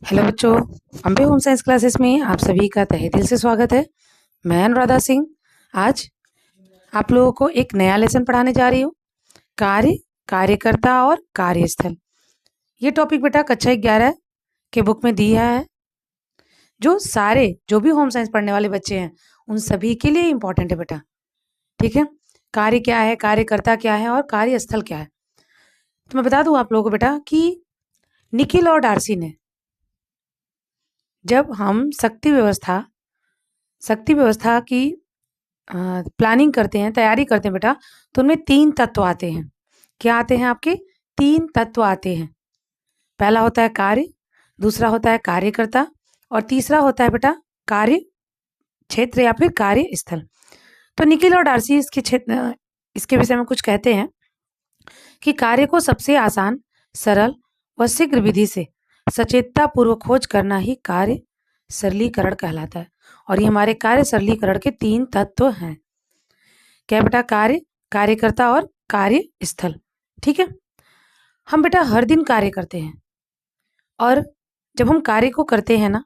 Hello बच्चों, Ambe home science classes में आप सभी का तहे दिल से स्वागत है। मैं अनुराधा सिंह आज आप लोगों को एक नया लेसन पढ़ाने जा रही हूँ। कार्य, कार्यकर्ता और कार्यस्थल। ये टॉपिक बेटा कक्षा 11 के बुक में दिया है, जो भी होम साइंस पढ़ने वाले बच्चे हैं उन सभी के लिए इम्पोर्टेंट है बेटा। ठीक है, कार्य क्या है, कार्यकर्ता क्या है और कार्यस्थल क्या है। तो मैं बता दूं आप लोगों को बेटा कि निखिल और डार्सी ने जब हम शक्ति व्यवस्था की प्लानिंग करते हैं, तैयारी करते हैं बेटा, तो उनमें 3 तत्व आते हैं। क्या आते हैं आपके? 3 तत्व आते हैं। पहला होता है कार्य, दूसरा होता है कार्यकर्ता और तीसरा होता है बेटा कार्य क्षेत्र या फिर कार्य स्थल। तो निखिल और डार्सी इसके विषय में कुछ कहते हैं कि कार्य को सबसे आसान, सरल व शीघ्र विधि से सचेतता पूर्वक खोज करना ही कार्य सरलीकरण कहलाता है। और ये हमारे कार्य सरलीकरण के 3 तत्व हैं। क्या बेटा? कार्य, कार्यकर्ता और कार्य स्थल। ठीक है, हम बेटा हर दिन कार्य करते हैं और जब हम कार्य को करते हैं ना,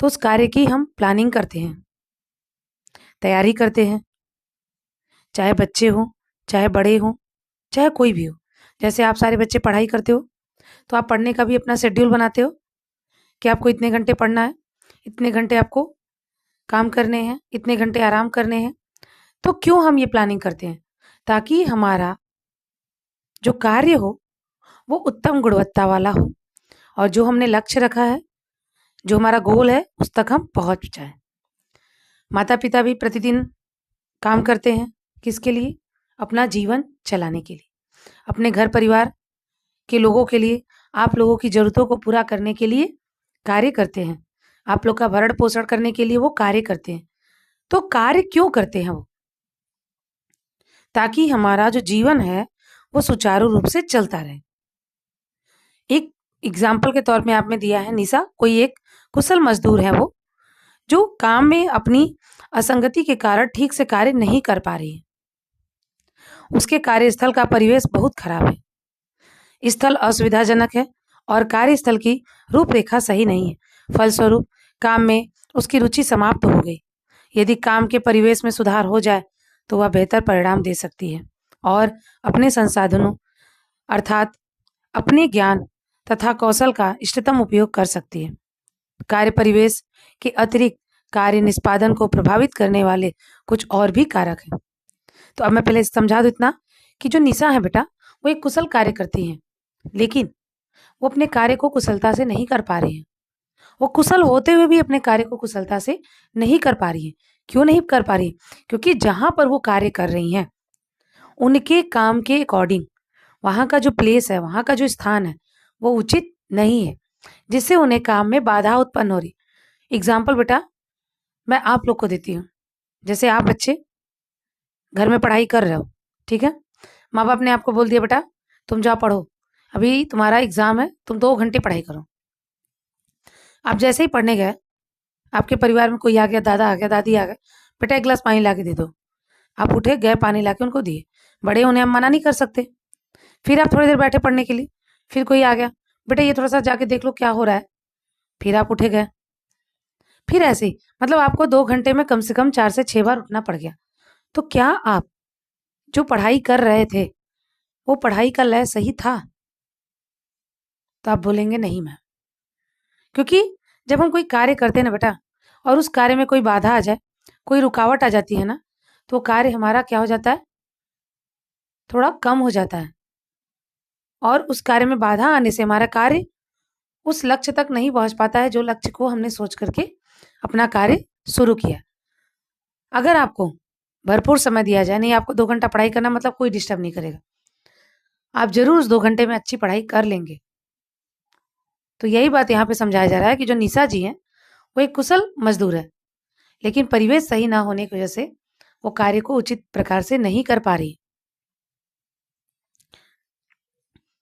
तो उस कार्य की हम प्लानिंग करते हैं, तैयारी करते हैं। चाहे बच्चे हो, चाहे बड़े हो, चाहे कोई भी हो। जैसे आप सारे बच्चे पढ़ाई करते हो तो आप पढ़ने का भी अपना शेड्यूल बनाते हो कि आपको इतने घंटे पढ़ना है, इतने घंटे आपको काम करने हैं, इतने घंटे आराम करने हैं। तो क्यों हम ये प्लानिंग करते हैं? ताकि हमारा जो कार्य हो वो उत्तम गुणवत्ता वाला हो और जो हमने लक्ष्य रखा है, जो हमारा गोल है, उस तक हम पहुंच जाए। माता पिता भी प्रतिदिन काम करते हैं, किसके लिए? अपना जीवन चलाने के लिए, अपने घर परिवार के लोगों के लिए, आप लोगों की जरूरतों को पूरा करने के लिए कार्य करते हैं। आप लोग का भरण पोषण करने के लिए वो कार्य करते हैं। तो कार्य क्यों करते हैं वो? ताकि हमारा जो जीवन है वो सुचारू रूप से चलता रहे। एक एग्जाम्पल के तौर में आप में दिया है निशा, कोई एक कुशल मजदूर है वो, जो काम में अपनी असंगति के कारण ठीक से कार्य नहीं कर पा रही है। उसके कार्यस्थल का परिवेश बहुत खराब है, स्थल असुविधाजनक है और कार्यस्थल की रूपरेखा सही नहीं है। फलस्वरूप काम में उसकी रुचि समाप्त हो गई। यदि काम के परिवेश में सुधार हो जाए तो वह बेहतर परिणाम दे सकती है और अपने संसाधनों अर्थात अपने ज्ञान तथा कौशल का इष्टतम उपयोग कर सकती है। कार्य परिवेश के अतिरिक्त कार्य निष्पादन को प्रभावित करने वाले कुछ और भी कारक हैं। तो अब मैं पहले समझा दूं इतना कि जो निशा है बेटा, वो एक कुशल कार्य करती है, लेकिन वो अपने कार्य को कुशलता से नहीं कर पा रही है। वो कुशल होते हुए भी अपने कार्य को कुशलता से नहीं कर पा रही है। क्यों नहीं कर पा रही? क्योंकि जहां पर वो कार्य कर रही हैं, उनके काम के अकॉर्डिंग वहां का जो प्लेस है, वहां का जो स्थान है, वो उचित नहीं है, जिससे उन्हें काम में बाधा उत्पन्न हो रही। एग्जाम्पल बेटा मैं आप लोग को देती हूँ। जैसे आप बच्चे घर में पढ़ाई कर रहे हो, ठीक है, माँ बाप ने आपको बोल दिया बेटा तुम जाओ पढ़ो, अभी तुम्हारा एग्जाम है, तुम 2 घंटे पढ़ाई करो। आप जैसे ही पढ़ने गए, आपके परिवार में कोई आ गया, दादा आ गया, दादी आ गए, बेटा 1 गिलास पानी ला के दे दो। आप उठे, गए, पानी ला के उनको दिए। बड़े उन्हें हम मना नहीं कर सकते। फिर आप थोड़ी देर बैठे पढ़ने के लिए, फिर कोई आ गया, बेटा ये थोड़ा सा जाके देख लो क्या हो रहा है। फिर आप उठे गए। फिर ऐसे ही मतलब आपको 2 घंटे में कम से कम 4 से 6 बार उठना पड़ गया। तो क्या आप जो पढ़ाई कर रहे थे, वो पढ़ाई का लय सही था? तो आप बोलेंगे नहीं मैम। क्योंकि जब हम कोई कार्य करते हैं ना बेटा, और उस कार्य में कोई बाधा आ जाए, कोई रुकावट आ जाती है ना, तो कार्य हमारा क्या हो जाता है? थोड़ा कम हो जाता है। और उस कार्य में बाधा आने से हमारा कार्य उस लक्ष्य तक नहीं पहुंच पाता है, जो लक्ष्य को हमने सोच करके अपना कार्य शुरू किया। अगर आपको भरपूर समय दिया जाए, नहीं आपको 2 घंटा पढ़ाई करना, मतलब कोई डिस्टर्ब नहीं करेगा, आप जरूर उस 2 घंटे में अच्छी पढ़ाई कर लेंगे। तो यही बात यहाँ पे समझाया जा रहा है कि जो निशा जी हैं, वो एक कुशल मजदूर है, लेकिन परिवेश सही ना होने की वजह से वो कार्य को उचित प्रकार से नहीं कर पा रही,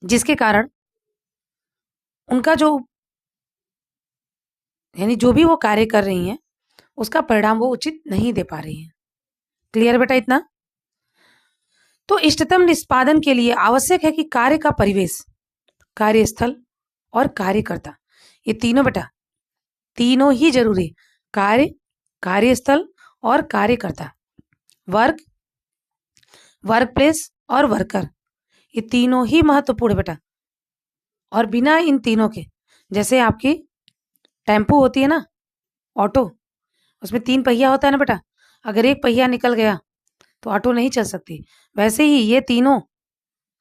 जिसके कारण उनका जो यानी जो भी वो कार्य कर रही हैं, उसका परिणाम वो उचित नहीं दे पा रही हैं। क्लियर बेटा इतना? तो इष्टतम निष्पादन के लिए आवश्यक है कि कार्य का परिवेश, कार्यस्थल और कार्यकर्ता, ये तीनों बेटा, तीनों ही जरूरी है। कार्य, कार्यस्थल और कार्यकर्ता, वर्क, वर्क प्लेस और वर्कर, ये तीनों ही महत्वपूर्ण है बेटा। और बिना इन तीनों के, जैसे आपकी टेम्पो होती है ना, ऑटो, उसमें 3 पहिया होता है ना बेटा, अगर एक पहिया निकल गया तो ऑटो नहीं चल सकती। वैसे ही ये तीनों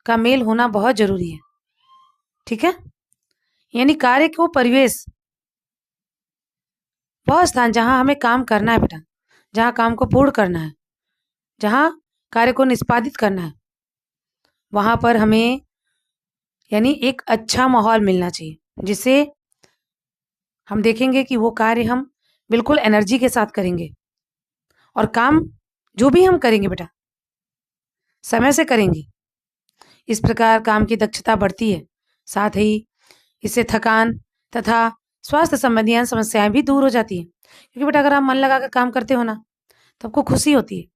का मेल होना बहुत जरूरी है, ठीक है। यानी कार्य को परिवेश, वह स्थान जहां हमें काम करना है बेटा, जहां काम को पूर्ण करना है, जहां कार्य को निष्पादित करना है, वहां पर हमें यानी एक अच्छा माहौल मिलना चाहिए, जिससे हम देखेंगे कि वो कार्य हम बिल्कुल एनर्जी के साथ करेंगे। और काम जो भी हम करेंगे बेटा, समय से करेंगे। इस प्रकार काम की दक्षता बढ़ती है, साथ ही इससे थकान तथा स्वास्थ्य संबंधी अन्य समस्याएं भी दूर हो जाती हैं। क्योंकि बेटा अगर आप मन लगा कर काम करते हो ना, तो आपको खुशी होती है।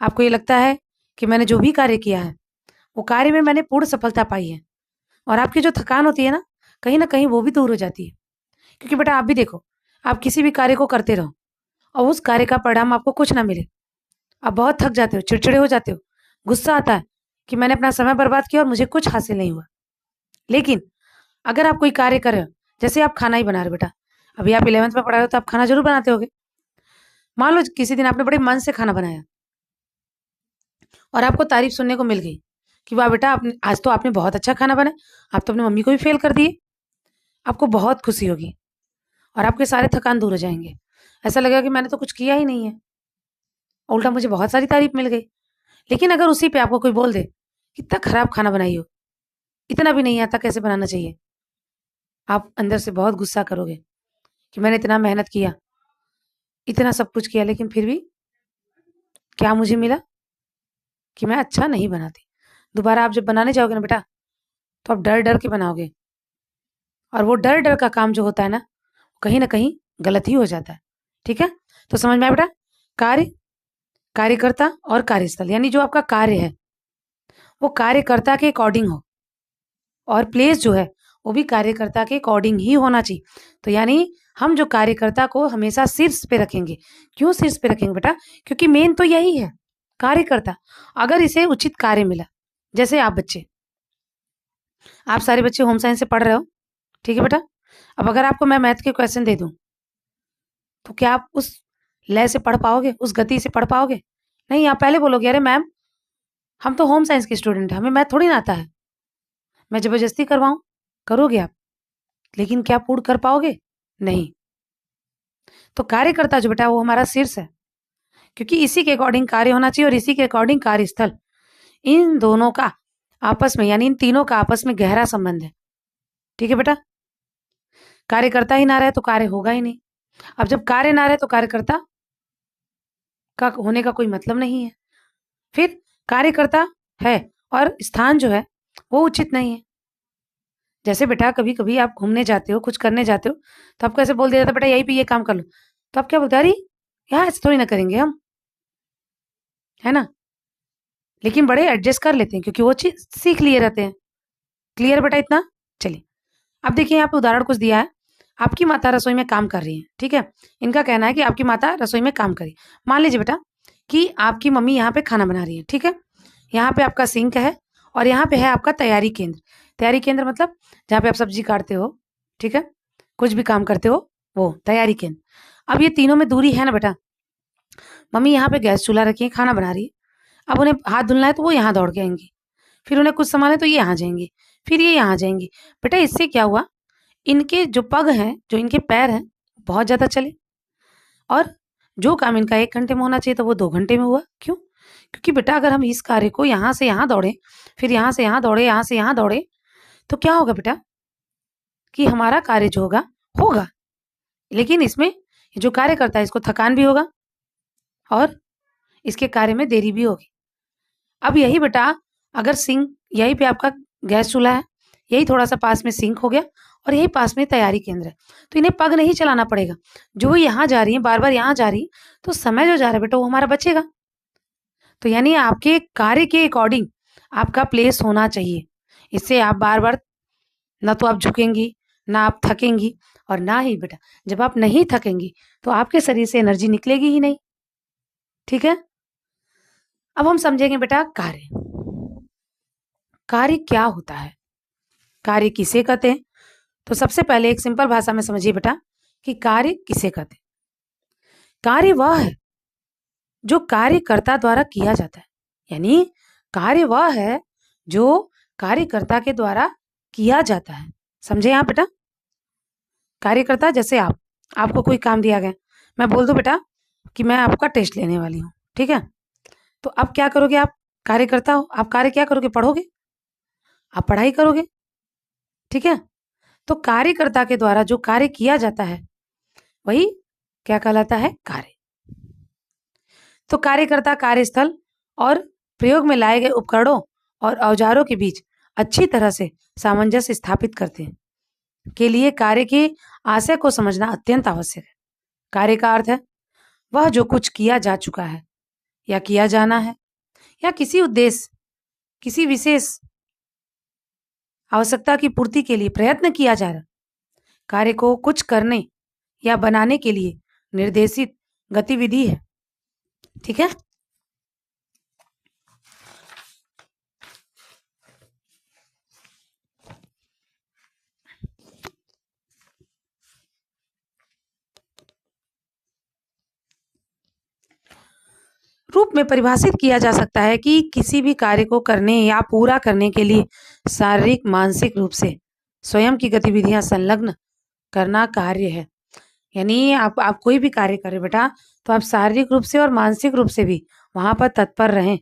आपको ये लगता है कि मैंने जो भी कार्य किया है, वो कार्य में मैंने पूर्ण सफलता पाई है। और आपकी जो थकान होती है ना कहीं वो भी दूर हो जाती है। क्योंकि बेटा आप भी देखो, आप किसी भी कार्य को करते रहो और उस कार्य का परिणाम आपको कुछ ना मिले, आप बहुत थक जाते हो, चिड़चिड़े हो जाते हो, गुस्सा आता है कि मैंने अपना समय बर्बाद किया और मुझे कुछ हासिल नहीं हुआ। लेकिन अगर आप कोई कार्य कर रहे हो, जैसे आप खाना ही बना रहे हो बेटा, अभी आप 11th में पढ़ा रहे हो तो आप खाना जरूर बनाते होगे। मान लो किसी दिन आपने बड़े मन से खाना बनाया और आपको तारीफ सुनने को मिल गई कि वाह बेटा, आपने आज तो आपने बहुत अच्छा खाना बनाया, आप तो अपनी मम्मी को भी फेल कर दिए। आपको बहुत खुशी होगी और आपके सारे थकान दूर हो जाएंगे। ऐसा लगेगा कि मैंने तो कुछ किया ही नहीं है, उल्टा मुझे बहुत सारी तारीफ मिल गई। लेकिन अगर उसी पे आपको कोई बोल दे, कितना खराब खाना बनाई हो, इतना भी नहीं आता कैसे बनाना चाहिए, आप अंदर से बहुत गुस्सा करोगे कि मैंने इतना मेहनत किया, इतना सब कुछ किया, लेकिन फिर भी क्या मुझे मिला कि मैं अच्छा नहीं बनाती। दोबारा आप जब बनाने जाओगे ना बेटा, तो आप डर डर के बनाओगे, और वो डर डर का काम जो होता है ना कहीं गलत ही हो जाता है। ठीक है, तो समझ में आया बेटा। कार्य, कार्यकर्ता और कार्यस्थल, यानी जो आपका कार्य है वो कार्यकर्ता के अकॉर्डिंग हो, और प्लेस जो है वो भी कार्यकर्ता के अकॉर्डिंग ही होना चाहिए। तो यानी हम जो कार्यकर्ता को हमेशा शीर्ष पे रखेंगे। क्यों शीर्ष पे रखेंगे बेटा? क्योंकि मेन तो यही है, कार्यकर्ता। अगर इसे उचित कार्य मिला, जैसे आप बच्चे, आप सारे बच्चे होम साइंस से पढ़ रहे हो, ठीक है बेटा। अब अगर आपको मैं मैथ के क्वेश्चन दे दूं, तो क्या आप उस लय से पढ़ पाओगे, उस गति से पढ़ पाओगे? नहीं, आप पहले बोलोगे अरे मैम, हम तो होम साइंस के स्टूडेंट हैं, हमें मैथ थोड़ी ना आता है, मैं जबरदस्ती करवाऊं? करोगे आप, लेकिन क्या पूर्ण कर पाओगे? नहीं। तो कार्यकर्ता जो बेटा वो हमारा शीर्ष है, क्योंकि इसी के अकॉर्डिंग कार्य होना चाहिए और इसी के अकॉर्डिंग कार्यस्थल। इन दोनों का आपस में, यानी इन तीनों का आपस में गहरा संबंध है। ठीक है बेटा, कार्यकर्ता ही ना रहे तो कार्य होगा ही नहीं। अब जब कार्य ना रहे तो कार्यकर्ता का होने का कोई मतलब नहीं है। फिर कार्यकर्ता है और स्थान जो है वो उचित नहीं है। जैसे बेटा कभी कभी आप घूमने जाते हो, कुछ करने जाते हो, तो आपको ऐसे बोल दिया जाता है बेटा यहीं पे ये काम कर लो, तो आप क्या बोलते हैं, अरे यहाँ ऐसे थोड़ी ना करेंगे हम, है ना। लेकिन बड़े एडजस्ट कर लेते हैं क्योंकि वो चीज सीख लिए रहते हैं। क्लियर बेटा इतना? चलिए, अब देखिए यहाँ पे उदाहरण कुछ दिया है। आपकी माता रसोई में काम कर रही है, ठीक है। इनका कहना है कि आपकी माता रसोई में काम करी। मान लीजिए बेटा कि आपकी मम्मी यहाँ पे खाना बना रही है, ठीक है। यहाँ पे आपका सिंक है और यहाँ पे है आपका तैयारी केंद्र। तैयारी केंद्र मतलब जहाँ पे आप सब्जी काटते हो, ठीक है, कुछ भी काम करते हो, वो तैयारी केंद्र। अब ये तीनों में दूरी है ना बेटा। मम्मी यहाँ पे गैस चूल्हा रखी है, खाना बना रही है। अब उन्हें हाथ धुलना है तो वो यहाँ दौड़ के आएंगी, फिर उन्हें कुछ सामान है तो ये यहाँ जाएंगी, फिर ये यहाँ जाएंगी। बेटा इससे क्या हुआ, इनके जो पग हैं, जो इनके पैर हैं, बहुत ज्यादा चले। और जो काम इनका 1 घंटे में होना चाहिए था वो 2 घंटे में हुआ। क्यों? क्योंकि बेटा अगर हम इस कार्य को यहाँ से यहाँ दौड़े, फिर यहाँ से यहाँ दौड़े, यहाँ से यहाँ दौड़े, तो क्या होगा बेटा कि हमारा कार्य जो होगा होगा, लेकिन इसमें जो कार्य करता है इसको थकान भी होगा और इसके कार्य में देरी भी होगी। अब यही बेटा अगर सिंक, यही पे आपका गैस चूल्हा है, यही थोड़ा सा पास में सिंक हो गया और यही पास में तैयारी केंद्र है, तो इन्हें पग नहीं चलाना पड़ेगा। जो यहाँ जा रही है, बार बार यहाँ जा रही है, तो समय जो जा रहा है बेटा वो हमारा बचेगा। तो यानी आपके कार्य के अकॉर्डिंग आपका प्लेस होना चाहिए। इससे आप बार बार, ना तो आप झुकेंगी, ना आप थकेंगी और ना ही बेटा जब आप नहीं थकेंगी तो आपके शरीर से एनर्जी निकलेगी ही नहीं। ठीक है, अब हम समझेंगे बेटा कार्य। कार्य क्या होता है, कार्य किसे कहते हैं? तो सबसे पहले एक सिंपल भाषा में समझिए बेटा कि कार्य किसे कहते हैं। कार्य वह है जो कार्यकर्ता द्वारा किया जाता है, यानी कार्य वह है जो कार्यकर्ता के द्वारा किया जाता है। समझे यहाँ बेटा? कार्यकर्ता जैसे आपको कोई काम दिया गया, मैं बोल दूं बेटा कि मैं आपका टेस्ट लेने वाली हूँ, ठीक है? तो अब क्या करोगे? आप कार्यकर्ता हो, आप कार्य क्या करोगे? पढ़ोगे, आप पढ़ाई करोगे, ठीक है? तो कार्यकर्ता के द्वारा जो कार्य किया जाता है वही क्या कहलाता है? कार्य। तो कार्यकर्ता कार्यस्थल और प्रयोग में लाए गए उपकरणों और औजारों के बीच अच्छी तरह से सामंजस्य स्थापित करते हैं के लिए कार्य के आशय को समझना अत्यंत आवश्यक है। कार्य का अर्थ है वह जो कुछ किया जा चुका है या किया जाना है या किसी उद्देश्य, किसी विशेष आवश्यकता की पूर्ति के लिए प्रयत्न किया जा रहा। कार्य को कुछ करने या बनाने के लिए निर्देशित गतिविधि है। ठीक है, रूप में परिभाषित किया जा सकता है कि किसी भी कार्य को करने या पूरा करने के लिए शारीरिक मानसिक रूप से स्वयं की गतिविधियां संलग्न करना कार्य है। यानी आप कोई भी कार्य करें बेटा तो आप शारीरिक रूप से और मानसिक रूप से भी वहां पर तत्पर रहें।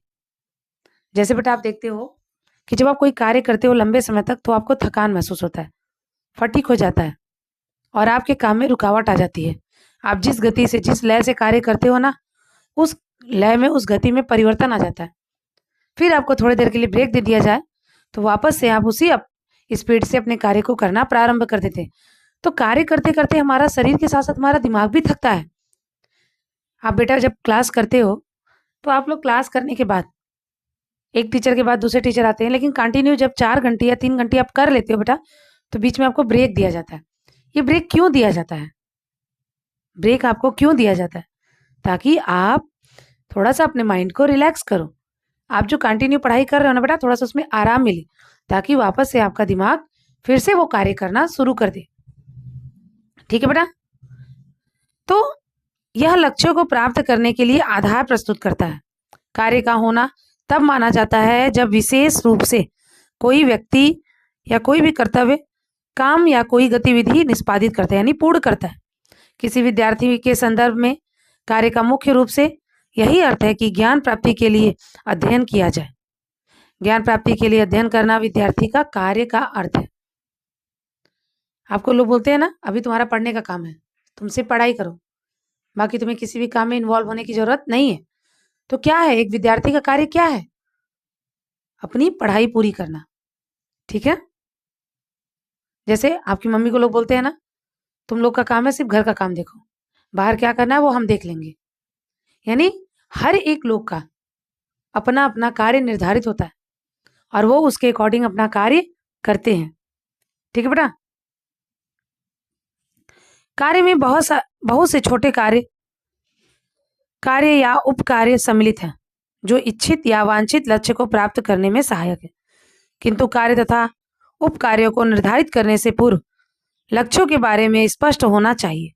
जैसे बेटा आप देखते हो कि जब आप कोई कार्य करते हो लंबे समय तक तो आपको थकान महसूस होता है, फटीग हो जाता है और आपके काम में रुकावट आ जाती है। आप जिस गति से, जिस लय से कार्य करते हो ना, उस लय में, उस गति में परिवर्तन आ जाता है। फिर आपको थोड़ी देर के लिए ब्रेक दे दिया जाए तो वापस से आप उसी स्पीड से अपने कार्य को करना प्रारंभ कर देते हैं। तो कार्य करते करते हमारा शरीर के साथ साथ हमारा दिमाग भी थकता है। आप बेटा जब क्लास करते हो तो आप लोग क्लास करने के बाद एक टीचर के बाद दूसरे टीचर आते हैं, लेकिन कंटिन्यू जब 4 घंटे या 3 घंटे आप कर लेते हो बेटा तो बीच में आपको ब्रेक दिया जाता है। ये ब्रेक क्यों दिया जाता है? ब्रेक आपको क्यों दिया जाता है? ताकि आप थोड़ा सा अपने माइंड को रिलैक्स करो। आप जो कंटिन्यू पढ़ाई कर रहे हो ना बेटा, थोड़ा सा उसमें आराम मिले ताकि वापस से आपका दिमाग फिर से वो कार्य करना शुरू कर दे। ठीक है बेटा? तो यह लक्ष्यों को प्राप्त करने के लिए आधार प्रस्तुत करता है। कार्य का होना तब माना जाता है जब विशेष रूप से कोई व्यक्ति या कोई भी कर्तव्य, काम या कोई गतिविधि निष्पादित करता है, यानी पूर्ण करता है। किसी विद्यार्थी के संदर्भ में कार्य का मुख्य रूप से यही अर्थ है कि ज्ञान प्राप्ति के लिए अध्ययन किया जाए। ज्ञान प्राप्ति के लिए अध्ययन करना विद्यार्थी का कार्य का अर्थ है। आपको लोग बोलते हैं ना, अभी तुम्हारा पढ़ने का काम है, तुम सिर्फ पढ़ाई करो, बाकी तुम्हें किसी भी काम में इन्वॉल्व होने की जरूरत नहीं है। तो क्या है, एक विद्यार्थी का कार्य क्या है? अपनी पढ़ाई पूरी करना। ठीक है, जैसे आपकी मम्मी को लोग बोलते हैं ना, तुम लोग का काम है सिर्फ घर का काम देखो, बाहर क्या करना है वो हम देख लेंगे। यानी हर एक लोग का अपना अपना कार्य निर्धारित होता है और वो उसके अकॉर्डिंग अपना कार्य करते हैं। ठीक है बेटा? कार्य में बहुत से छोटे कार्य या उप कार्य सम्मिलित हैं जो इच्छित या वांछित लक्ष्य को प्राप्त करने में सहायक है। किंतु कार्य तथा उप कार्यों को निर्धारित करने से पूर्व लक्ष्यों के बारे में स्पष्ट होना चाहिए।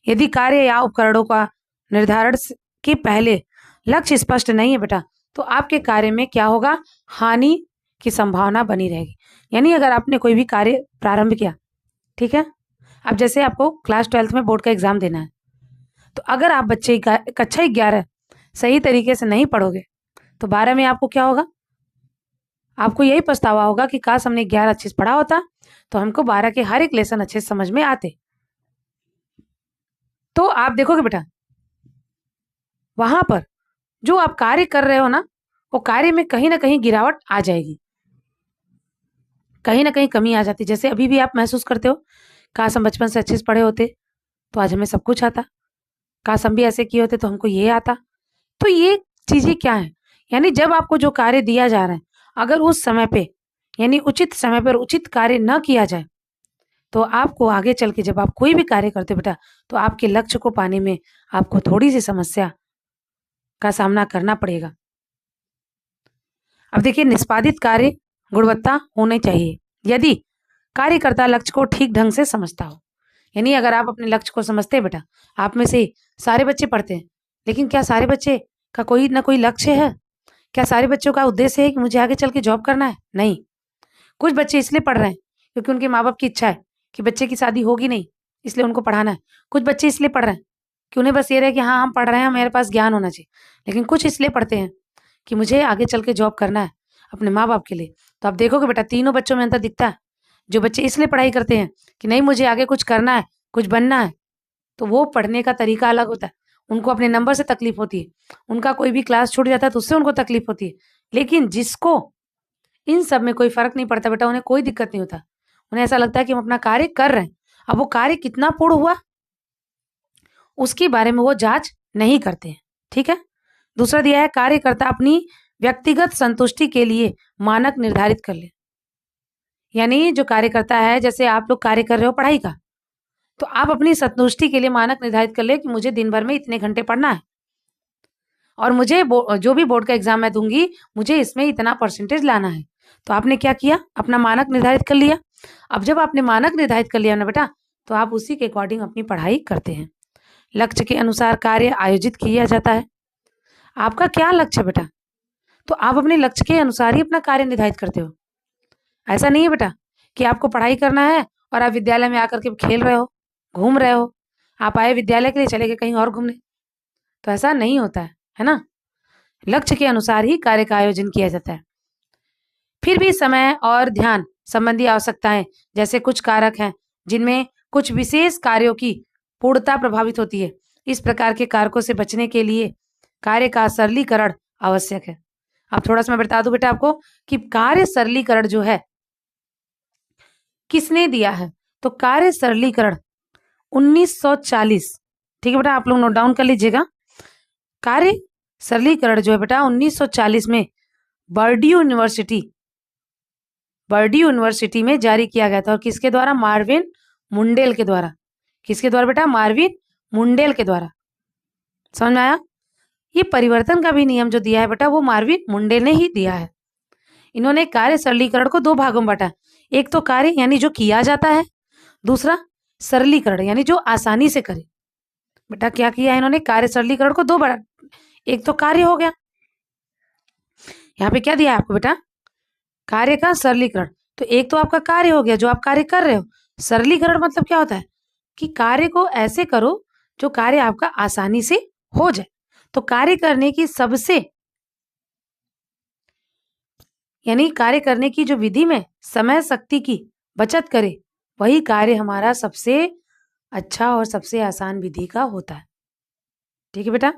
यदि कार्य या उपकरणों का निर्धारण के पहले लक्ष्य स्पष्ट नहीं है बेटा तो आपके कार्य में क्या होगा? हानि की संभावना बनी रहेगी। यानी अगर आपने कोई भी कार्य प्रारंभ किया, ठीक है, अब जैसे आपको क्लास 12th में बोर्ड का एग्जाम देना है, तो अगर आप बच्चे कक्षा 11 सही तरीके से नहीं पढ़ोगे तो 12 में आपको क्या होगा? आपको यही पछतावा होगा कि काश हमने 11 अच्छे से पढ़ा होता तो हमको 12 के हर एक लेसन अच्छे से समझ में आते। तो आप देखोगे बेटा वहां पर जो आप कार्य कर रहे हो ना, वो कार्य में कहीं ना कहीं गिरावट आ जाएगी, कहीं ना कहीं कमी आ जाती। जैसे अभी भी आप महसूस करते हो, काश हम बचपन से अच्छे से पढ़े होते तो आज हमें सब कुछ आता, काश हम भी ऐसे किए होते तो हमको ये आता। तो ये चीजें क्या है? यानी जब आपको जो कार्य दिया जा रहा है, अगर उस समय पे यानी उचित समय पर उचित कार्य न किया जाए तो आपको आगे चल के जब आप कोई भी कार्य करते हो बेटा, तो आपके लक्ष्य को पाने में आपको थोड़ी सी समस्या का सामना करना पड़ेगा। अब देखिए, निष्पादित कार्य गुणवत्ता होने चाहिए यदि कार्यकर्ता लक्ष्य को ठीक ढंग से समझता हो। यानी अगर आप अपने लक्ष्य को समझते हैं बेटा, आप में से सारे बच्चे पढ़ते हैं, लेकिन क्या सारे बच्चे का कोई ना कोई लक्ष्य है? क्या सारे बच्चों का उद्देश्य है कि मुझे आगे चल के जॉब करना है? नहीं। कुछ बच्चे इसलिए पढ़ रहे हैं क्योंकि उनके माँ बाप की इच्छा है कि बच्चे की शादी होगी नहीं, इसलिए उनको पढ़ाना है। कुछ बच्चे इसलिए पढ़ रहे हैं कि उन्हें बस ये रहे कि हाँ, हम पढ़ रहे हैं, मेरे पास ज्ञान होना चाहिए। लेकिन कुछ इसलिए पढ़ते हैं कि मुझे आगे चल के जॉब करना है अपने माँ बाप के लिए। तो आप देखोगे बेटा, तीनों बच्चों में अंतर दिखता है। जो बच्चे इसलिए पढ़ाई करते हैं कि नहीं, मुझे आगे कुछ करना है, कुछ बनना है, तो वो पढ़ने का तरीका अलग होता है। उनको अपने नंबर से तकलीफ होती है, उनका कोई भी क्लास छूट जाता है तो उससे उनको तकलीफ होती है। लेकिन जिसको इन सब में कोई फर्क नहीं पड़ता बेटा, उन्हें कोई दिक्कत नहीं होता। उन्हें ऐसा लगता है कि हम अपना कार्य कर रहे हैं। अब वो कार्य कितना पूर्ण हुआ उसके बारे में वो जांच नहीं करते हैं। ठीक है। दूसरा दिया है, कार्यकर्ता अपनी व्यक्तिगत संतुष्टि के लिए मानक निर्धारित कर ले। यानी जो कार्यकर्ता है, जैसे आप लोग कार्य कर रहे हो पढ़ाई का, तो आप अपनी संतुष्टि के लिए मानक निर्धारित कर ले कि मुझे दिन भर में इतने घंटे पढ़ना है और मुझे जो भी बोर्ड का एग्जाम मैं दूंगी, मुझे इसमें इतना परसेंटेज लाना है। तो आपने क्या किया? अपना मानक निर्धारित कर लिया। अब जब आपने मानक निर्धारित कर लिया ना बेटा, तो आप उसी के अकॉर्डिंग अपनी पढ़ाई करते हैं। लक्ष्य के अनुसार कार्य आयोजित किया जाता है। आपका क्या लक्ष्य है बेटा, तो आप अपने लक्ष्य के अनुसार ही अपना कार्य निर्धारित करते हो। ऐसा नहीं है बेटा कि आपको पढ़ाई करना है और आप विद्यालय में आकर के खेल रहे हो, घूम रहे हो। आप आए विद्यालय के लिए, चले गए कहीं और घूमने, तो ऐसा नहीं होता है ना। लक्ष्य के अनुसार ही कार्य का आयोजन किया जाता है। फिर भी समय और ध्यान संबंधी आवश्यकताएं जैसे कुछ कारक हैं जिनमें कुछ विशेष कार्यों की पूर्णता प्रभावित होती है। इस प्रकार के कारकों से बचने के लिए कार्य का सरलीकरण आवश्यक है। अब थोड़ा सा मैं बता दूं बेटा आपको कि कार्य सरलीकरण जो है किसने दिया है, तो कार्य सरलीकरण 1940। ठीक है बेटा, आप लोग नोट डाउन कर लीजिएगा। कार्य सरलीकरण जो है बेटा 1940 में बर्डी यूनिवर्सिटी में जारी किया गया था। और किसके द्वारा? मार्विन मुंडेल के द्वारा। किसके द्वारा बेटा? मार्विन मुंडेल के द्वारा। समझ में आया? ये परिवर्तन का भी नियम जो दिया है बेटा, वो मार्विन मुंडेल ने ही दिया है। इन्होंने कार्य सरलीकरण को दो भागों में बांटा। एक तो कार्य यानी जो किया जाता है, दूसरा सरलीकरण यानी जो आसानी से करे। बेटा क्या किया है इन्होंने? कार्य सरलीकरण को दो बार, एक तो कार्य हो गया, यहाँ पे क्या दिया है आपको बेटा? कार्य का सरलीकरण। तो एक तो आपका कार्य हो गया, जो आप कार्य कर रहे हो। सरलीकरण मतलब क्या होता है कि कार्य को ऐसे करो जो कार्य आपका आसानी से हो जाए। तो कार्य करने की सबसे यानी कार्य करने की जो विधि में समय शक्ति की बचत करे, वही कार्य हमारा सबसे अच्छा और सबसे आसान विधि का होता है। ठीक है बेटा।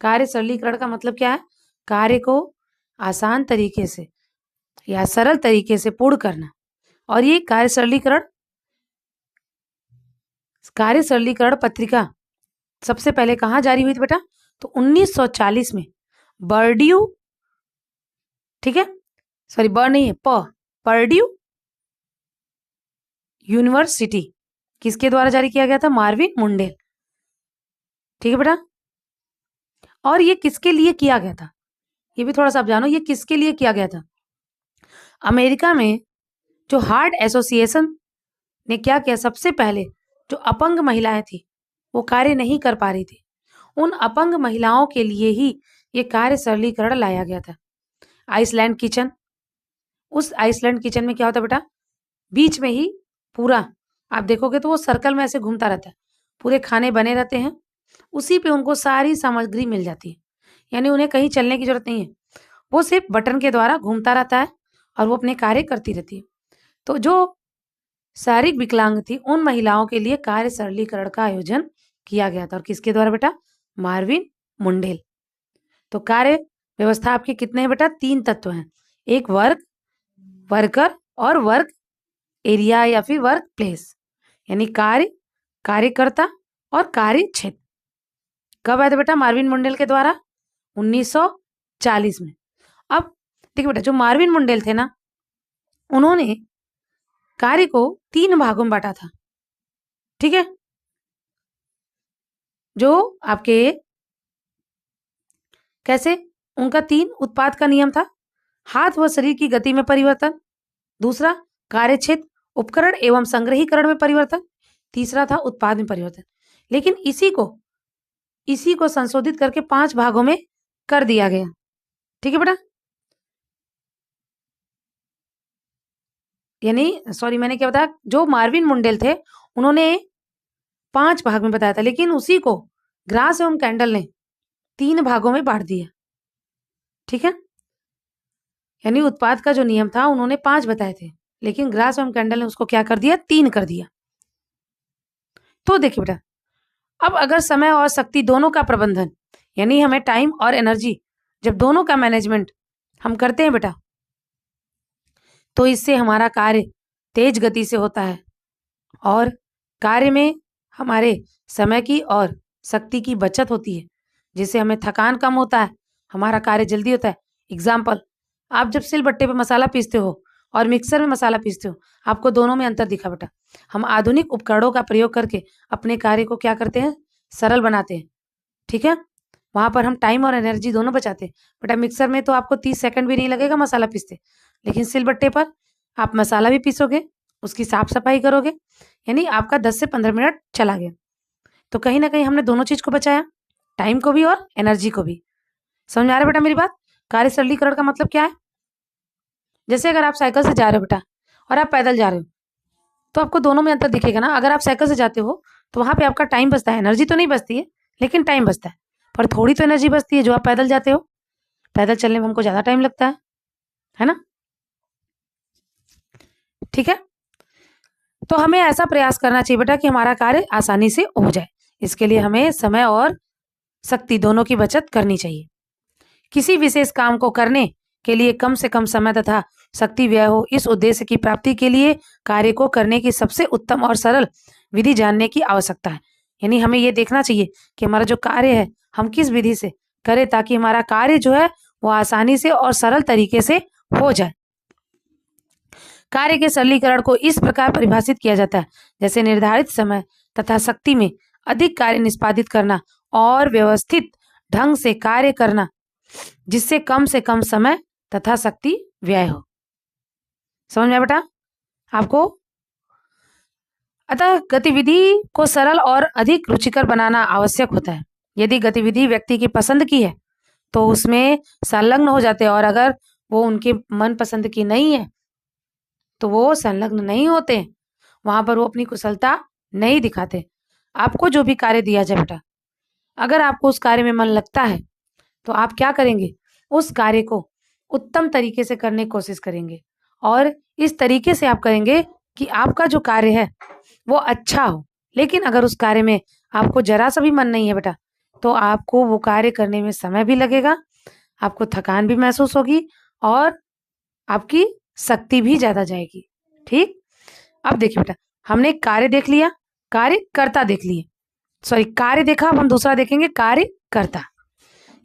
कार्य सरलीकरण का मतलब क्या है? कार्य को आसान तरीके से या सरल तरीके से पूर्ण करना। और ये कार्य सरलीकरण पत्रिका सबसे पहले कहाँ जारी हुई थी बेटा? तो 1940 में बर्ड्यू, ठीक है, सॉरी ब नहीं है, पर्ड्यू यूनिवर्सिटी, किसके द्वारा जारी किया गया था? Marvin Mundell. ठीक है बेटा। और ये किसके लिए किया गया था, ये भी थोड़ा सा आप जानो, ये किसके लिए किया गया था? अमेरिका में जो हार्ट एसोसिएशन ने क्या किया, सबसे पहले जो अपंग महिलाएं थी वो कार्य नहीं कर पा रही थी, उन अपंग महिलाओं के लिए ही ये कार्य सरलीकरण लाया गया था। आइसलैंड किचन, उस आइसलैंड किचन में क्या होता है बेटा? बीच में ही पूरा आप देखोगे तो वो सर्कल में ऐसे घूमता रहता है, पूरे खाने बने रहते हैं, उसी पे उनको सारी सामग्री मिल जाती है। यानी उन्हें कहीं चलने की जरूरत नहीं है, वो सिर्फ बटन के द्वारा घूमता रहता है और वो अपने कार्य करती रहती है। तो जो शारीरिक विकलांग थी, उन महिलाओं के लिए कार्य सरलीकरण का आयोजन किया गया था। और किसके द्वारा बेटा? Marvin Mundell. तो कार्य व्यवस्था आपके कितने हैं बेटा? 3 तत्व हैं। एक वर्क, वर्कर और वर्क एरिया या फिर वर्क प्लेस, यानी कार्य, कार्यकर्ता और कार्य क्षेत्र। कब आया था बेटा? मार्विन मुंडेल के द्वारा 1940 में। अब देखिए बेटा, जो मार्विन मुंडेल थे ना, उन्होंने कार्य को 3 भागों में बांटा था। ठीक है, जो आपके कैसे उनका 3 उत्पाद का नियम था। हाथ व शरीर की गति में परिवर्तन, दूसरा कार्यक्षेत्र, उपकरण एवं संग्रहीकरण में परिवर्तन, तीसरा था उत्पाद में परिवर्तन। लेकिन इसी को संशोधित करके 5 भागों में कर दिया गया। ठीक है बेटा, यानी सॉरी मैंने क्या बताया, जो मार्विन मुंडेल थे उन्होंने 5 भाग में बताया था, लेकिन उसी को ग्रास एवं कैंडल ने 3 भागों में बांट दिया। ठीक है, यानी उत्पाद का जो नियम था उन्होंने 5 बताए थे, लेकिन ग्रास एवं कैंडल ने उसको क्या कर दिया, 3 कर दिया। तो देखिए बेटा, अब अगर समय और शक्ति दोनों का प्रबंधन, यानी हमें टाइम और एनर्जी जब दोनों का मैनेजमेंट हम करते हैं बेटा, तो इससे हमारा कार्य तेज गति से होता है और कार्य में हमारे समय की और शक्ति की बचत होती है, जिससे हमें थकान कम होता है, हमारा कार्य जल्दी होता है। एग्जाम्पल, आप जब सिलबट्टे पे मसाला पीसते हो और मिक्सर में मसाला पीसते हो, आपको दोनों में अंतर दिखा बेटा। हम आधुनिक उपकरणों का प्रयोग करके अपने कार्य को क्या करते हैं, सरल बनाते हैं। ठीक है, वहां पर हम टाइम और एनर्जी दोनों बचाते हैं। बेटा मिक्सर में तो आपको 30 सेकंड भी नहीं लगेगा मसाला पीसते, लेकिन सिलबट्टे पर आप मसाला भी पीसोगे, उसकी साफ सफाई करोगे, यानी आपका 10 से 15 मिनट चला गया। तो कहीं ना कहीं हमने दोनों चीज को बचाया, टाइम को भी और एनर्जी को भी। समझ में आ रहा है बेटा मेरी बात? कार्य सरलीकरण का मतलब क्या है? जैसे अगर आप साइकिल से जा रहे हो बेटा और आप पैदल जा रहे हो, तो आपको दोनों में अंतर दिखेगा ना। अगर आप साइकिल से जाते हो तो वहां पे आपका टाइम बचता है, एनर्जी तो नहीं बचती है लेकिन टाइम बचता है, पर थोड़ी तो एनर्जी बचती है जो आप पैदल जाते हो। पैदल चलने में हमको ज्यादा टाइम लगता है ना। ठीक है, तो हमें ऐसा प्रयास करना चाहिए बेटा कि हमारा कार्य आसानी से हो जाए। इसके लिए हमें समय और शक्ति दोनों की बचत करनी चाहिए। किसी विशेष काम को करने के लिए कम से कम समय तथा शक्ति व्यय हो, इस उद्देश्य की प्राप्ति के लिए कार्य को करने की सबसे उत्तम और सरल विधि जानने की आवश्यकता है। यानी हमें ये देखना चाहिए कि हमारा जो कार्य है हम किस विधि से करें ताकि हमारा कार्य जो है वो आसानी से और सरल तरीके से हो जाए। कार्य के सरलीकरण को इस प्रकार परिभाषित किया जाता है, जैसे निर्धारित समय तथा शक्ति में अधिक कार्य निष्पादित करना और व्यवस्थित ढंग से कार्य करना, जिससे कम से कम समय तथा शक्ति व्यय हो। समझ में आया बेटा आपको? अतः गतिविधि को सरल और अधिक रुचिकर बनाना आवश्यक होता है। यदि गतिविधि व्यक्ति की पसंद की है तो उसमें संलग्न हो जाते हैं, और अगर वो उनके मन पसंद की नहीं है तो वो संलग्न नहीं होते, वहां पर वो अपनी कुशलता नहीं दिखाते। आपको जो भी कार्य दिया जाए बेटा, अगर आपको उस कार्य में मन लगता है तो आप क्या करेंगे, उस कार्य को उत्तम तरीके से करने की कोशिश करेंगे, और इस तरीके से आप करेंगे कि आपका जो कार्य है वो अच्छा हो। लेकिन अगर उस कार्य में आपको जरा सा भी मन नहीं है बेटा, तो आपको वो कार्य करने में समय भी लगेगा, आपको थकान भी महसूस होगी और आपकी शक्ति भी ज्यादा जाएगी। ठीक, अब देखिए बेटा, हमने कार्य देख लिया, कार्यकर्ता देख लिए, सॉरी कार्य देखा, अब हम दूसरा देखेंगे कार्यकर्ता।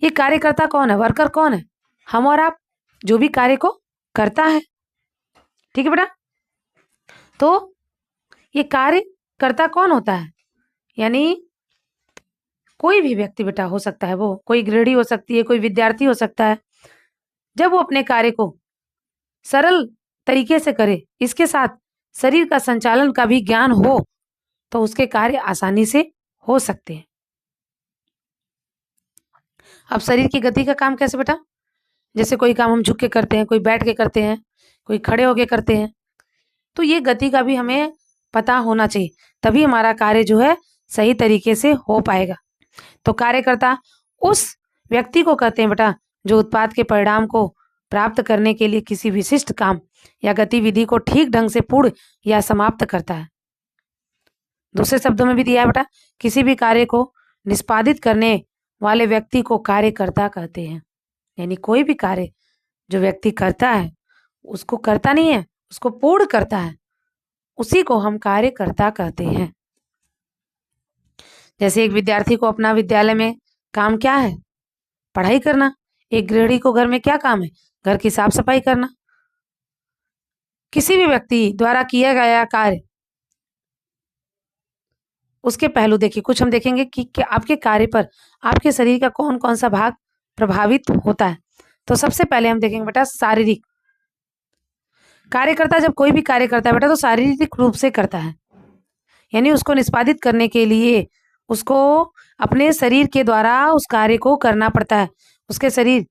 ये कार्यकर्ता कौन है, वर्कर कौन है? हम और आप, जो भी कार्य को करता है। ठीक है बेटा, तो ये कार्यकर्ता कौन होता है? यानी कोई भी व्यक्ति बेटा हो सकता है, वो कोई गृहिणी हो सकती है, कोई विद्यार्थी हो सकता है। जब वो अपने कार्य को सरल तरीके से करे, इसके साथ शरीर का संचालन का भी ज्ञान हो, तो उसके कार्य आसानी से हो सकते हैं। अब शरीर की गति का काम कैसे बेटा? जैसे कोई काम हम झुक के करते हैं, कोई बैठ के करते हैं, कोई खड़े होके करते हैं, तो ये गति का भी हमें पता होना चाहिए, तभी हमारा कार्य जो है सही तरीके से हो पाएगा। तो कार्यकर्ता उस व्यक्ति को कहते हैं बेटा जो उत्पाद के परिणाम को प्राप्त करने के लिए किसी विशिष्ट काम या गतिविधि को ठीक ढंग से पूर्ण या समाप्त करता है। दूसरे शब्दों में भी दिया है बेटा, किसी भी कार्य को निष्पादित करने वाले व्यक्ति को कार्यकर्ता कहते हैं। यानी कोई भी कार्य जो व्यक्ति करता है उसको करता नहीं है, उसको पूर्ण करता है, उसी को हम कार्यकर्ता कहते हैं। जैसे एक विद्यार्थी को अपना विद्यालय में काम क्या है, पढ़ाई करना। एक गृहिणी को घर में क्या काम है, घर की साफ सफाई करना। किसी भी व्यक्ति द्वारा किया गया कार्य, उसके पहलू देखिए। कुछ हम देखेंगे कि आपके कार्य पर आपके शरीर का कौन कौन सा भाग प्रभावित होता है। तो सबसे पहले हम देखेंगे बेटा शारीरिक कार्य करता है। जब कोई भी कार्य करता है बेटा तो शारीरिक रूप से करता है, यानी उसको निष्पादित करने के लिए उसको अपने शरीर के द्वारा उस कार्य को करना पड़ता है। उसके शरीर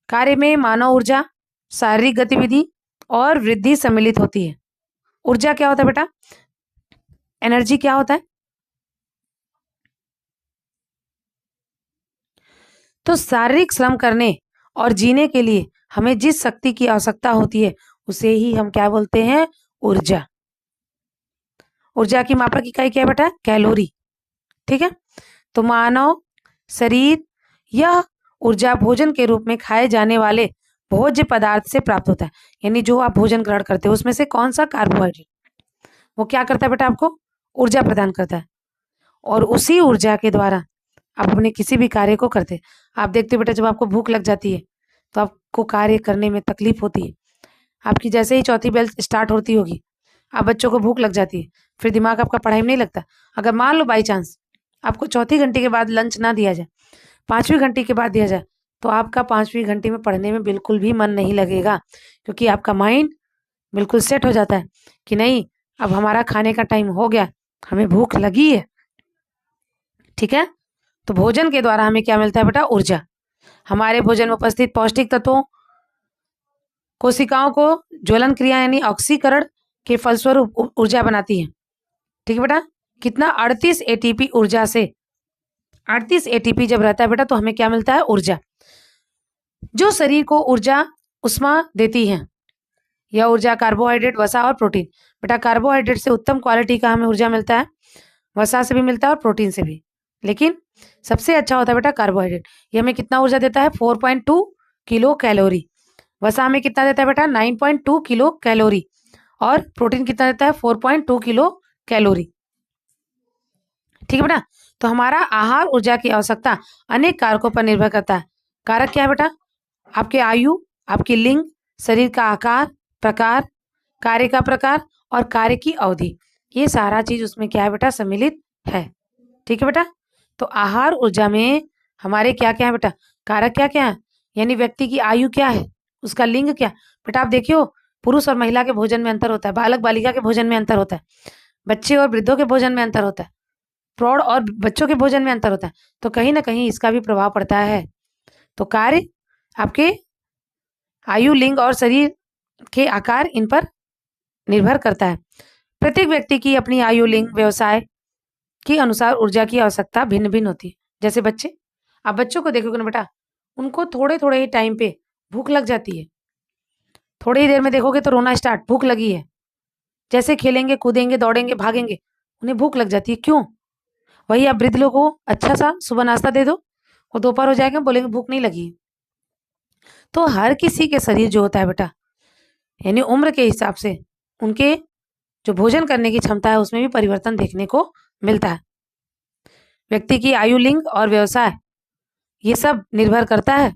कार्य में मानव ऊर्जा, शारीरिक गतिविधि और वृद्धि सम्मिलित होती है। ऊर्जा क्या होता है बेटा? एनर्जी क्या होता है? तो शारीरिक श्रम करने और जीने के लिए हमें जिस शक्ति की आवश्यकता होती है उसे ही हम क्या बोलते हैं? ऊर्जा। ऊर्जा की मापक इकाई क्या है बेटा? कैलोरी। ठीक है। तो मानव शरीर यह ऊर्जा भोजन के रूप में खाए जाने वाले भोज्य पदार्थ से प्राप्त होता है। यानी जो आप भोजन ग्रहण करते हो उसमें से कौन सा कार्बोहाइड्रेट, वो क्या करता है बेटा? आपको ऊर्जा प्रदान करता है, और उसी ऊर्जा के द्वारा आप अपने किसी भी कार्य को करते हैं। आप देखते हो बेटा जब आपको भूख लग जाती है तो आपको कार्य करने में तकलीफ होती है। आपकी जैसे ही चौथी बेल स्टार्ट होती होगी, आप बच्चों को भूख लग जाती है, फिर दिमाग आपका पढ़ाई में नहीं लगता। अगर मान लो बाई चांस आपको चौथी घंटे के बाद लंच ना दिया जाए, पांचवी घंटे के बाद दिया जाए, तो आपका पांचवी घंटे में पढ़ने में बिल्कुल भी मन नहीं लगेगा, क्योंकि आपका माइंड बिल्कुल सेट हो जाता है कि नहीं अब हमारा खाने का टाइम हो गया, हमें भूख लगी है। ठीक है। तो भोजन के द्वारा हमें क्या मिलता है बेटा? ऊर्जा। हमारे भोजन में उपस्थित पौष्टिक तत्वों कोशिकाओं को ज्वलन क्रिया यानी ऑक्सीकरण के फलस्वरूप ऊर्जा बनाती है। ठीक है बेटा। कितना? 38 एटीपी ऊर्जा से 38 एटीपी जब रहता है बेटा तो हमें क्या मिलता है? ऊर्जा। जो शरीर को ऊर्जा उष्मा देती है यह ऊर्जा कार्बोहाइड्रेट, वसा और प्रोटीन। बेटा कार्बोहाइड्रेट से उत्तम क्वालिटी का हमें ऊर्जा मिलता है, वसा से भी मिलता है और प्रोटीन से भी, लेकिन सबसे अच्छा होता है बेटा कार्बोहाइड्रेट। ये हमें कितना ऊर्जा देता है? 4.2 किलो कैलोरी। वसा हमें कितना देता है बेटा? 9.2 किलो कैलोरी। और प्रोटीन कितना देता है? 4.2 किलो कैलोरी। ठीक है बेटा। तो हमारा आहार ऊर्जा की आवश्यकता अनेक कारकों पर निर्भर करता है। कारक क्या है बेटा? आपके आयु, आपकी लिंग, शरीर का आकार, प्रकार, कार्य का प्रकार और कार्य की अवधि, ये सारा चीज उसमें क्या है बेटा? सम्मिलित है। ठीक है बेटा। तो आहार ऊर्जा में हमारे क्या क्या है बेटा? कारक क्या क्या है, यानी व्यक्ति की आयु क्या है, उसका लिंग क्या। बेटा आप देखियो पुरुष और महिला के भोजन में अंतर होता है, बालक बालिका के भोजन में अंतर होता है, बच्चे और वृद्धों के भोजन में अंतर होता है, प्रौढ़ और बच्चों के भोजन में अंतर होता है। तो कहीं ना कहीं इसका भी प्रभाव पड़ता है। तो कार्य आपके आयु, लिंग और शरीर के आकार इन पर निर्भर करता है। प्रत्येक व्यक्ति की अपनी आयु, लिंग, व्यवसाय के अनुसार ऊर्जा की आवश्यकता भिन्न भिन्न होती है। जैसे बच्चे, आप बच्चों को देखोगे ना बेटा, उनको थोड़े थोड़े ही टाइम पे भूख लग जाती है, थोड़ी ही देर में देखोगे तो रोना स्टार्ट, भूख लगी है। जैसे खेलेंगे, कूदेंगे, दौड़ेंगे, भागेंगे, उन्हें भूख लग जाती है। क्यों? वही आप वृद्ध लोगों को अच्छा सा सुबह नाश्ता दे दो, वो दोपहर हो जाएगा, बोलेंगे भूख नहीं लगी। तो हर किसी के शरीर जो होता है बेटा, यानी उम्र के हिसाब से उनके जो भोजन करने की क्षमता है उसमें भी परिवर्तन देखने को मिलता है। व्यक्ति की आयु, लिंग और व्यवसाय ये सब निर्भर करता है।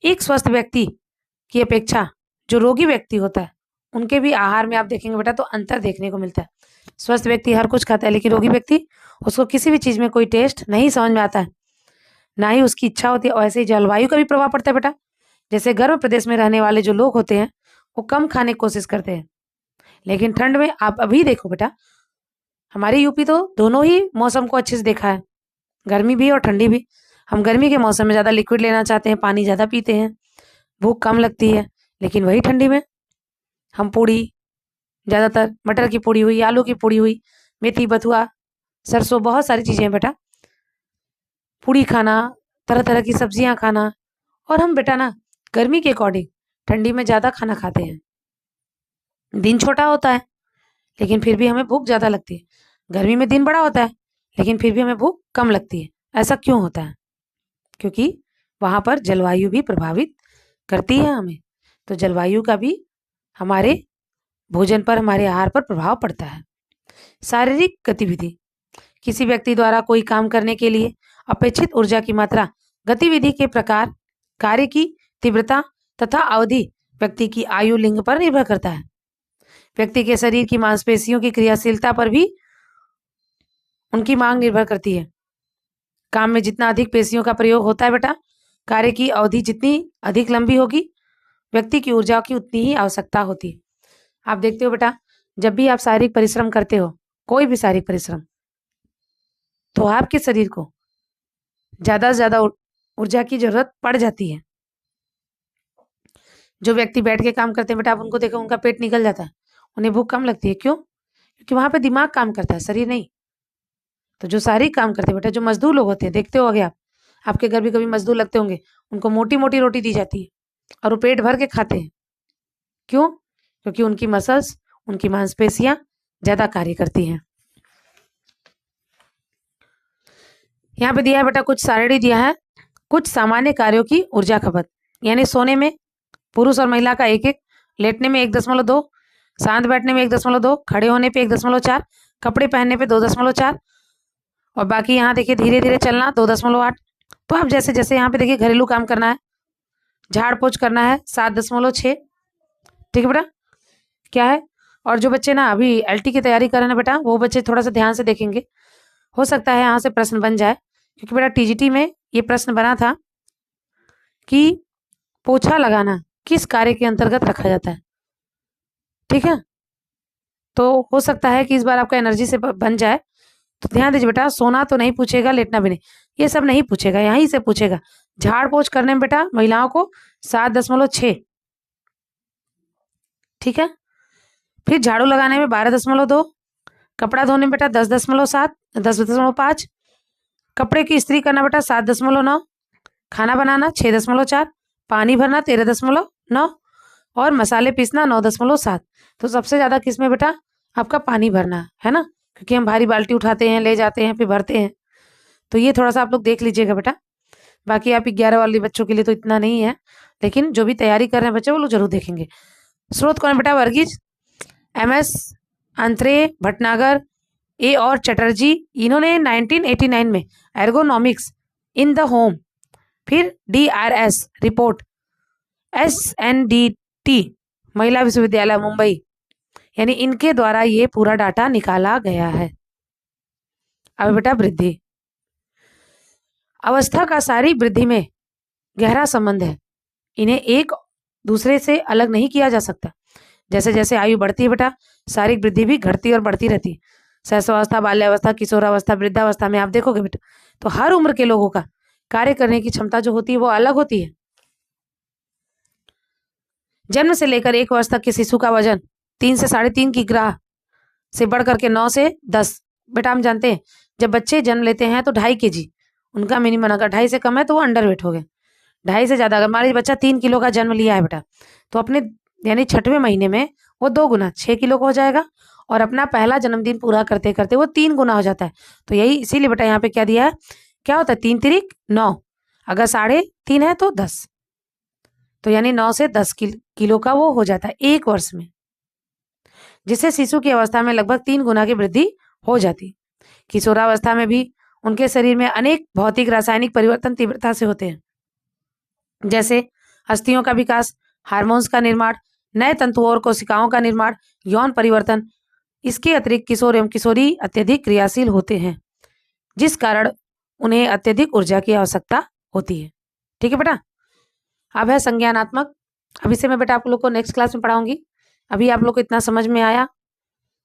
एक स्वस्थ व्यक्ति की अपेक्षा जो रोगी व्यक्ति होता है उनके भी आहार में आप देखेंगे बेटा तो अंतर देखने को मिलता है। स्वस्थ व्यक्ति हर कुछ खाता है, लेकिन रोगी व्यक्ति उसको किसी भी चीज में कोई टेस्ट नहीं समझ में आता है, ना ही उसकी इच्छा होती है। और ऐसे ही जलवायु का भी प्रभाव पड़ता है बेटा। जैसे गर्म प्रदेश में रहने वाले जो लोग होते हैं वो कम खाने की कोशिश करते हैं, लेकिन ठंड में आप अभी देखो बेटा, हमारी यूपी तो दोनों ही मौसम को अच्छे से देखा है, गर्मी भी और ठंडी भी। हम गर्मी के मौसम में ज्यादा लिक्विड लेना चाहते हैं, पानी ज्यादा पीते हैं, भूख कम लगती है, लेकिन वही ठंडी में हम पूड़ी, ज्यादातर मटर की पूड़ी हुई, आलू की पूड़ी हुई, मेथी, बथुआ, सरसों, बहुत सारी चीजें हैं बेटा, पूड़ी खाना, तरह तरह की सब्जियां खाना। और हम बेटा ना गर्मी के अकॉर्डिंग ठंडी में ज्यादा खाना खाते हैं। दिन छोटा होता है लेकिन फिर भी हमें भूख ज्यादा लगती है, गर्मी में दिन बड़ा होता है लेकिन फिर भी हमें भूख कम लगती है। ऐसा क्यों होता है? क्योंकि वहां पर जलवायु भी प्रभावित करती है हमें। तो जलवायु का भी हमारे भोजन पर, हमारे आहार पर प्रभाव पड़ता है। शारीरिक गतिविधि, किसी व्यक्ति द्वारा कोई काम करने के लिए अपेक्षित ऊर्जा की मात्रा, गतिविधि के प्रकार, कार्य की तीव्रता तथा अवधि व्यक्ति की आयु, लिंग पर निर्भर करता है। व्यक्ति के शरीर की मांसपेशियों की क्रियाशीलता पर भी उनकी मांग निर्भर करती है। काम में जितना अधिक पेशियों का प्रयोग होता है बेटा, कार्य की अवधि जितनी अधिक लंबी होगी, व्यक्ति की ऊर्जा की उतनी ही आवश्यकता होती है। आप देखते हो बेटा, जब भी आप शारीरिक परिश्रम करते हो, कोई भी शारीरिक परिश्रम, तो आपके शरीर को ज्यादा से ज्यादा ऊर्जा की जरूरत पड़ जाती है। जो व्यक्ति बैठ के काम करते हैं बेटा, आप उनको देखो, उनका पेट निकल जाता है, उन्हें भूख कम लगती है। क्यों? क्योंकि वहां पे दिमाग काम करता है, शरीर नहीं। तो जो शारीरिक काम करते हैं बेटा, जो मजदूर लोग होते हैं, देखते हो आप, आपके घर भी कभी मजदूर लगते होंगे, उनको मोटी मोटी रोटी दी जाती है और वो पेट भर के खाते हैं। क्यों? क्योंकि उनकी मसल्स, उनकी मांसपेशियां ज्यादा कार्य करती हैं। यहाँ पे दिया है बेटा, कुछ सारणी दिया है, कुछ सामान्य कार्यों की ऊर्जा खपत। यानी सोने में पुरुष और महिला का 1-1, लेटने में 1.2, शांत बैठने में 1.2, खड़े होने पे 1.4, कपड़े पहनने पे 2.4, और बाकी यहाँ देखिए धीरे धीरे चलना 2.8। तो आप जैसे जैसे यहाँ पे देखिए घरेलू काम करना है, झाड़ पोछ करना है 7.6। ठीक है बेटा, क्या है। और जो बच्चे ना अभी एलटी की तैयारी कर रहे हैं बेटा, वो बच्चे थोड़ा सा ध्यान से देखेंगे, हो सकता है यहाँ से प्रश्न बन जाए, क्योंकि बेटा टीजीटी में ये प्रश्न बना था कि पोछा लगाना किस कार्य के अंतर्गत रखा जाता है। ठीक है, तो हो सकता है कि इस बार आपका एनर्जी से बन जाए। तो ध्यान दीजिए बेटा, सोना तो नहीं पूछेगा, लेटना भी नहीं, ये सब नहीं पूछेगा, यहीं से पूछेगा। झाड़ पोछ करने में बेटा महिलाओं को 7.6, ठीक है। फिर झाड़ू लगाने में 12.2, कपड़ा धोने में बेटा 10.7, 10.5, कपड़े की इस्त्री करना बेटा 7.9, खाना बनाना 6.4, पानी भरना 13.9, और मसाले पीसना 9.7। तो सबसे ज्यादा किसमें बेटा? आपका पानी भरना है ना, क्योंकि हम भारी बाल्टी उठाते हैं, ले जाते हैं, फिर भरते हैं। तो ये थोड़ा सा आप लोग देख लीजिएगा बेटा। बाकी आप 11 वाले बच्चों के लिए तो इतना नहीं है, लेकिन जो भी तैयारी कर रहे हैं बच्चे, वो लोग जरूर देखेंगे। स्रोत कौन है बेटा? वर्गीज, MS अंतरे, भटनागर, ए और चटर्जी। इन्होंने 1989 में एर्गोनॉमिक्स इन द होम, फिर DRS रिपोर्ट, SNDT महिला विश्वविद्यालय मुंबई, यानी इनके द्वारा ये पूरा डाटा निकाला गया है। अब बेटा वृद्धि अवस्था का शारीरिक वृद्धि में गहरा संबंध है, इन्हें एक दूसरे से अलग नहीं किया जा सकता। जैसे जैसे आयु बढ़ती है बेटा, शारीरिक वृद्धि भी घटती और बढ़ती रहती है। शैशवावस्था, बाल्यावस्था, किशोरावस्था, वृद्धावस्था में आप देखोगे बेटा, तो हर उम्र के लोगों का कार्य करने की क्षमता जो होती है वो अलग होती है। जन्म से लेकर 1 वर्ष तक के शिशु का वजन 3 से 3.5 किग्रा से बढ़कर के 9 से 10। बेटा हम जानते हैं जब बच्चे जन्म लेते हैं तो 2.5 kg उनका मिनिमम, अगर 2.5 से कम है तो वो अंडरवेट हो गए। 2.5 से ज्यादा, अगर मान लीजिए बच्चा 3 किलो का जन्म लिया है बेटा, तो अपने यानी 6वें महीने में वो 2 गुना 6 किलो का हो जाएगा, और अपना पहला जन्मदिन पूरा करते करते वो 3 गुना हो जाता है। तो यही इसीलिए बेटा यहाँ पे क्या दिया है, क्या होता है 3 तिरिक 9, अगर 3.5 है तो 10, तो यानी 9 से 10 किलो का वो हो जाता है 1 वर्ष में, जिससे शिशु की अवस्था में लगभग 3 गुना की वृद्धि हो जाती। किशोरावस्था में भी उनके शरीर में अनेक भौतिक रासायनिक परिवर्तन तीव्रता से होते हैं, जैसे अस्थियों का विकास, हार्मोन्स का निर्माण, नए तंतुओं और कोशिकाओं का निर्माण, यौन परिवर्तन। इसके अतिरिक्त किशोर एवं किशोरी अत्यधिक क्रियाशील होते हैं, जिस कारण उन्हें अत्यधिक ऊर्जा की आवश्यकता होती है। ठीक है बेटा, अब है संज्ञानात्मक। अभी से मैं बेटा आप लोग को नेक्स्ट क्लास में पढ़ाऊंगी। अभी आप लोग को इतना समझ में आया?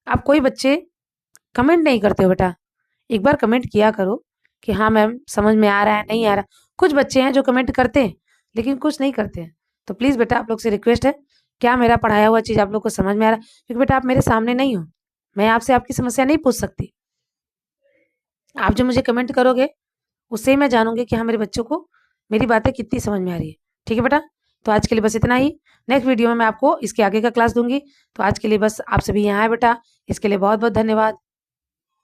आप कोई बच्चे कमेंट नहीं करते हो बेटा, एक बार कमेंट किया करो कि हाँ मैम समझ में आ रहा है, नहीं आ रहा। कुछ बच्चे हैं जो कमेंट करते हैं लेकिन कुछ नहीं करते हैं। तो प्लीज बेटा आप लोग से रिक्वेस्ट है, क्या मेरा पढ़ाया हुआ चीज आप लोग को समझ में आ रहा है? क्योंकि बेटा आप मेरे सामने नहीं हो, मैं आपसे आपकी समस्या नहीं पूछ सकती। आप जो मुझे कमेंट करोगे उससे ही मैं जानूंगी कि हाँ मेरे बच्चों को मेरी बातें कितनी समझ में आ रही है। ठीक है बेटा, तो आज के लिए बस इतना ही। नेक्स्ट वीडियो में मैं आपको इसके आगे का क्लास दूंगी। तो आज के लिए बस आप सभी यहाँ आए बेटा, इसके लिए बहुत बहुत धन्यवाद।